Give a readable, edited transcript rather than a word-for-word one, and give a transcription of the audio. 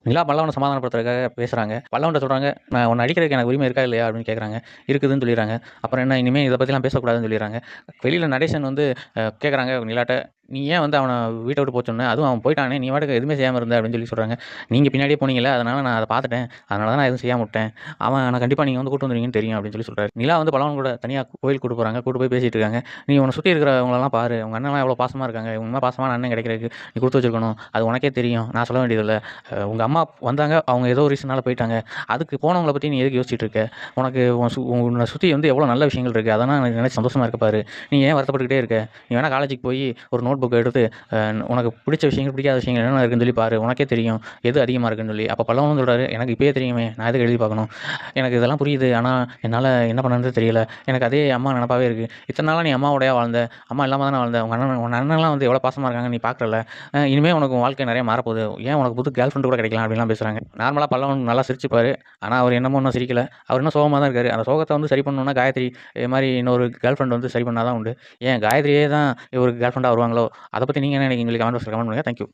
நிலா பல்லவன சமாதானப்படுத்துறதுக்காக பேசுறாங்க. பல்லவன்ட்ட சொல்றாங்க, "நான் உன்ன அடிக்கிறதுக்கு எனக்கு உரிமை இருக்கா இல்லையா?" அப்படின்னு கேட்குறாங்க. இருக்குதுன்னு சொல்லிர்றாங்க. அப்புறம் என்ன இனிமே இத பத்திலாம் பேசக்கூடாதுன்னு சொல்லிர்றாங்க. வெளியில நடேசன் வந்து கேட்குறாங்க நிலாட்ட, "நீ ஏன் வந்து அவன வீட்ட விட்டு போ சொன்ன? அதுவும் அவன் போயிட்டானே, நீ பாட்டுக்கு எதுவுமே செய்யாம இருந்த" அப்படின்னு சொல்லி சொல்றாங்க. "நீங்க பின்னாடியே போனீங்கல்ல, அதனால நான் அத பார்த்துட்டேன். அதனால தான் நான் எதுவும் செய்யாம விட்டேன். ஆனா கண்டிப்பா நீங்க வந்து கூட்டு வந்துருவீங்கன்னு தெரியும்" அப்படின்னு சொல்லி சொல்றாரு. நிலா வந்து பல்லவன் கூட தனியா கோயிலுக்கு கூட்டு போறாங்க. கூட்டு போய் பேசிட்டு இருக்காங்க. "நீ உன்ன சுத்தி இருக்கிறவங்களலாம் பாரு. உங்க அண்ணன்லாம் எவ்வளோ பாசமா இருக்காங்க. உங்க மாரி பாசமான அண்ணன் கிடைக்கிறதுக்கு நீ குடுத்து வச்சிருக்கணும். அது உனக்கே தெரியும். நான் சொல்ல வேண்டியதில்ல. உங்க அம்மா வந்தாங்க. அவங்க ஏதோ ஒரு ரீசன்னால போயிட்டாங்க. அதுக்கு போனவங்கள பத்தி நீ எதுக்கு யோசிச்சுட்டு இருக்க? உனக்கு உன்ன சுத்தி வந்து எவ்வளோ நல்ல விஷயங்கள் இருக்கு. அதெல்லாம் நினைச்சு சந்தோஷமா இருக்க பாரு. நீ ஏன் வருத்தப்பட்டுக்கிட்டே இருக்க? நீ வேணா காலேஜுக்கு போய் ஒரு நோட் புக் எடுத்து உனக்கு பிடிச்ச விஷயங்கள், பிடிக்காத விஷயங்கள் என்னென்ன இருக்குன்னு சொல்லி பாரு. உனக்கே தெரியும். எது அதிகமா இருக்குன்னு சொல்லி. அப்ப பல்லவனும் சொல்றாரு, எனக்கு இப்பயே தெரியுமே. நான் எதுக்கு எழுதி பார்க்கணும்? எனக்கு இதெல்லாம் புரியுது. ஆனா என்னால என்ன பண்ணணும்னு தெரியல. எனக்கு அதே அம்மா நெனப்பாவே இருக்கு. இத்தன நாளா நீ அம்மாவோடயா வாழ்ந்த? அம்மா இல்லாம தானே வாழ்ந்த? உன் அண்ணன்லாம் வந்து எவ்வளோ பாசமா இருக்காங்க. நீ பார்க்குறல்ல. இனிமே உனக்கு உன் வாழ்க்கை நெறைய மாறப்போகுது. ஏன் உனக்கு புது கேர்ள் ஃப்ரெண்ட் கூட கிடைக்கலாம் அப்படின்லாம் பேசுறாங்க. நார்மலா பல்லவன் நல்லா சிரிச்சுப்பாரு. ஆனா அவர் என்னமோ இன்னும் சிரிக்கல. அவர் இன்னும் சோகமா தான் இருக்காரு. அந்த சோகத்த வந்து சரி பண்ணணும்னா காயத்ரி இது மாரி இன்னொரு கேர்ள் ஃப்ரெண்ட் வந்து சரி பண்ணா தான் உண்டு. ஏன் காயத்ரியே தான் இவருக்கு கேர்ள் ஃப்ரெண்டா வருவாங்களோ? அத பத்தி நீங்க என்ன நினைக்கிறீங்கன்னு சொல்லி கமெண்ட் பாக்ஸ்ல கமெண்ட் பண்ணுங்க. Thank you.